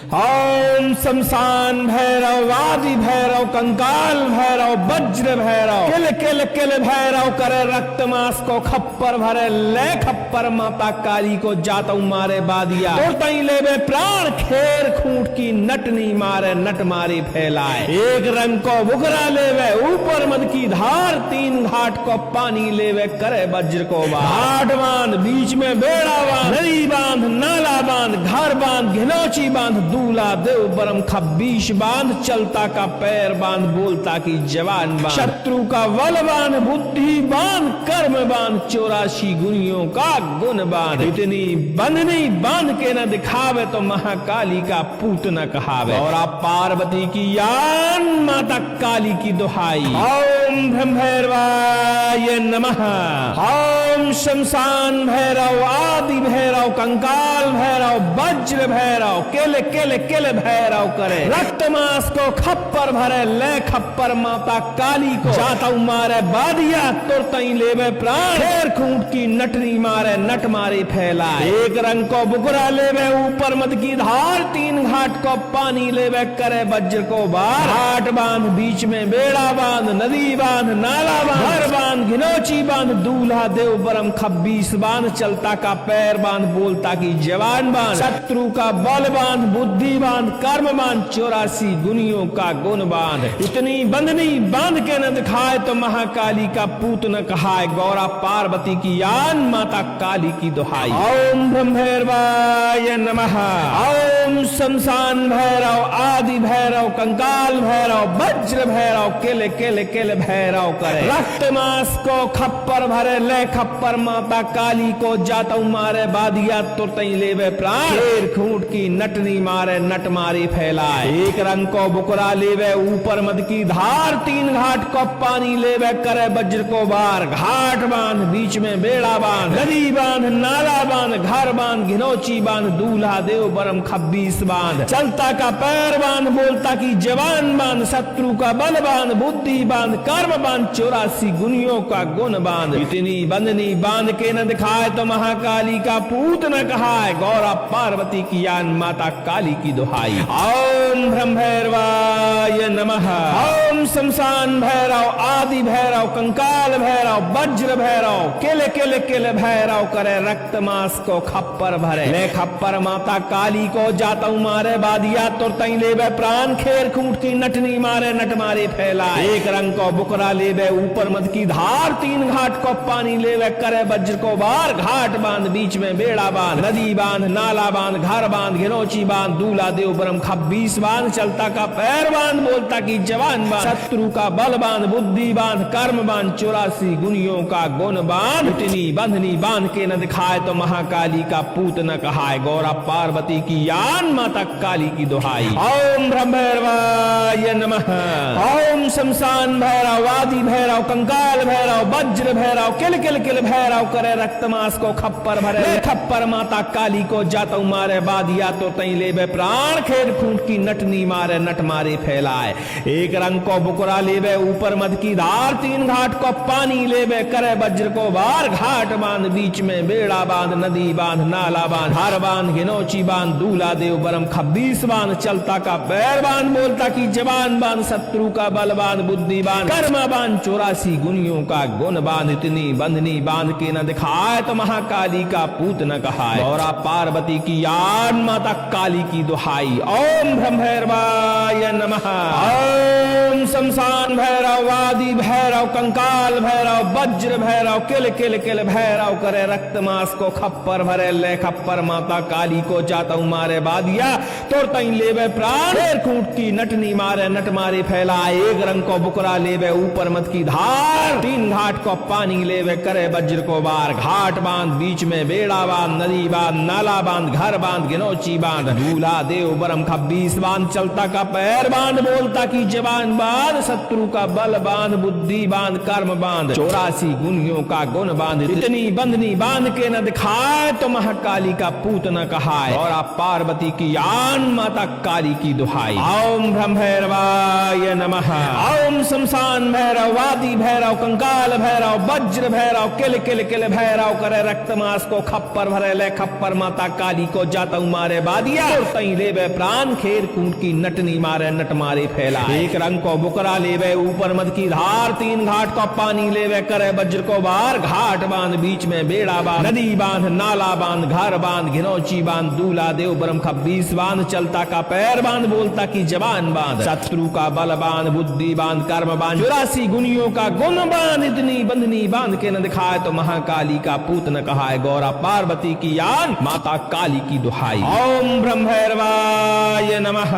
ओम शमशान भैरव, आदि भैरव, कंकाल भैरव, वज्र भैरव, किल किल किल भैरव, करे रक्त मांस को खप्पर भरे, ले खप्पर माता काली को जातऊ मारे बादिया, तोड़तई लेवे प्राण, खेर खूंट की नटनी मारे, नट मारी फैलाए। एक रंग को बुकरा लेवे, ऊपर मद की धार, तीन घाट को पानी लेवे, करे वज्र को घाट बांध, बीच में बेड़ा बांध, नदी बांध, नाला बांध, घर बांध, घिनौची बांध, दूल्हा देव बरम खब्बीश बांध, चलता का पैर बांध, बोलता की जवान बांध, शत्रु का बल बांध, बुद्धि बांध, कर्म बांध, 84 गुनियों का गुण बांध। इतनी बंधनी बांध के न दिखावे तो महाकाली का पूत न कहावे। और आप पार्वती की यान, माता काली की दुहाई। ओम ब्रह्मैर्वाय नमः। ओम शमशान भैरव, आदि भैरव, कंकाल भैरव, वज्र भैरव, किल किल किल भैरव, करे रक्त मांस को खप्पर भरे, ले खप्पर माता काली को जातऊ मारे बादिया, तुरतई लेवे प्राण, खेर खूंट की नटनी मारे, नट मारी फैलाए। एक रंग को बुकरा लेवे, ऊपर मद की धार, तीन घाट को पानी लेवे, करे वज्र को बार, घाट बांध, बीच में बेड़ा बांध, नदी बांध, नाला बांध, घर बांध, घिनौची बांध, दूल्हा देव बरम खब्बीस बांध, चलता का पैर बांध, बोलता की जवान बांध, शत्रु का बल बांध, बुद्धि बांध, कर्म बांध, 84 गुनियों का गुण बांध। इतनी बंधनी बांध के न दिखाए तो महाकाली का पूत न कहाए। गौरा पार्वती की यान, माता काली की दुहाई। ओम ब्रह्मैर्वाय नमः। ओम शमशान भैरव, आदि भैरव, कंकाल भैरव, वज्र भैरव, किल किल किल भैरव, करे रक्त मांस को खप्पर भरे, ले खप्पर माता काली को जातऊ मारे बादिया, तुरतई लेवे प्राण, खेर खूंट की नटनी मारे, नट मारी फैलाए। एक रंग को बुकरा लेवे, ऊपर मद की धार, तीन घाट को पानी लेवे, करे वज्र को बार, घाट बांध, बीच में बेड़ा बांध, नदी बांध, नाला बांध, घर बांध, घिनौची बांध, दूल्हा देव बरम खब्बीस बांध, चलता का पैर बांध, बोलता की जवान बांध, शत्रु का बल बांध, बुद्धि बांध, कर्म बांध, 84 गुनियों का गुण बांध। इतनी बंधनी बांध के न दिखाए तो महाकाली का पूत न कहाए। गौरा पार्वती की यान, माता काली की दुहाई। ओम ब्रह्मैर्वाय नमः। ओम शमशान भैरव, आदि भैरव, कंकाल भैरव, वज्र भैरव, किल किल किल भैरव, करे रक्त मांस को खप्पर भरे, ले खप्पर माता काली को जातऊ मारे बादिया, तुरतई लेवे प्राण, खेर खूंट की नटनी मारे, नट मारे फैलाए। एक रंग को बुकरा लेवे, ऊपर मद की धार, तीन घाट को पानी लेवे, करे वज्र को बार, घाट बांध, बीच में बेड़ा बांध, नदी बांध, नाला बांध, घर बांध, घिनौची बांध, दूल्हा देव बरम खब्बीस बांध, चलता का पैर बांध, बोलता की जवान बांध, शत्रु का बल बांध, बुद्धि बांध, कर्म बांध, 84 गुनियों का गुण बांध। इतनी बंधनी बांध के न दिखाए तो महाकाली का पूत न कहाए। गौरा पार्वती की यान, माता काली की दुहाई। ओम ब्रह्मैर्वाय नमः। ओम शमशान भैरव, आदि भैरव, कंकाल भैरव, वज्र भैरव, किल किल किल भैरव, करे रक्त मांस को खप्पर भरे, ले खप्पर माता काली को जातऊ मारे बादिया, तो तई लेवे प्राण, खेर खूंट की नटनी मारे, नट मारे फैलाए। एक रंग को बुकरा लेवे, ऊपर मद की धार, तीन घाट को पानी लेवे, करे वज्र को बार, घाट बांध, बीच में बेड़ा बांध, नदी बांध, नाला बांध, घर बांध, घिनौची बांध, दूल्हा देव बरम खब्बीस बांध, चलता का पैर बांध, बोलता की जवान बांध, शत्रु का बल बांध, बुद्धि बांध, कर्म बांध, 84 गुनियों का गुण बांध। इतनी बंधनी बांध के न दिखाए तो महाकाली का पूत न कहाए। गौरा पार्वती की यान, माता काली की दुहाई। ओम ब्रह्मैर्वाय नमः। ओम शमशान भैरव, आदि भैरव, कंकाल भैरव, वज्र भैरव, किल किल किल भैरव, करे रक्त मांस को खप्पर भरे, ले खप्पर माता काली को जातऊ मारे बादिया, तुरतई लेवे प्राण, खेर खूंट की नटनी मारे, नट मारे फैलाए। एक रंग को बुकरा लेवे, ऊपर मद की धार, तीन घाट को पानी लेवे, करे वज्र को बार, घाट बांध, बीच में बेड़ा बांध, नदी बांध, नाला बांध, घर बांध, घिनौची बांध, दूल्हा देव बरम खब्बीस बांध, चलता का पैर बांध, बोलता की जवान बांध, शत्रु का बल बांध, बुद्धि बांध, कर्म बांध, 84 गुनियों का गुण बांध। इतनी बंधनी बांध के न दिखाए तो महाकाली का पूत न कहाए। और आप पार्वती की आन माता काली की दुहाई। ओम ब्रह्म भैरवाय नमः। ओम शमशान भैरव, वादी भैरव, कंकाल भैरव, वज्र भैरव, किल किल किल भैरव करे रक्त मास को खप्पर भरे ले खप्पर माता काली को जातऊ मारे बादिया तई लेवे प्राण खेर कूट की नटनी मारे नट मारे फैला। एक रंग को बुकरा लेवे ऊपर मद की धार, 3 घाट को पानी लेवे करे वज्र को बार। घाट बांध बीच में बेड़ा बांध, नदी बांध, नाला बांध, घर बांध, घिनौची बांध, दूल्हा देव ब्रह्म खब्बीस बांध, चलता का पैर बांध, बोलता की जबान बांध, शत्रु का बल बांध, बुद्धि बांध, कर्म बांध, 84 गुनियों का गुण बांध, इतनी बंधनी बांध के न दिखाए तो महाकाली का पूत न कहाए। गौरा पार्वती की यान माता काली की दुहाई। ओम ब्रह्म भैरवाय नमः।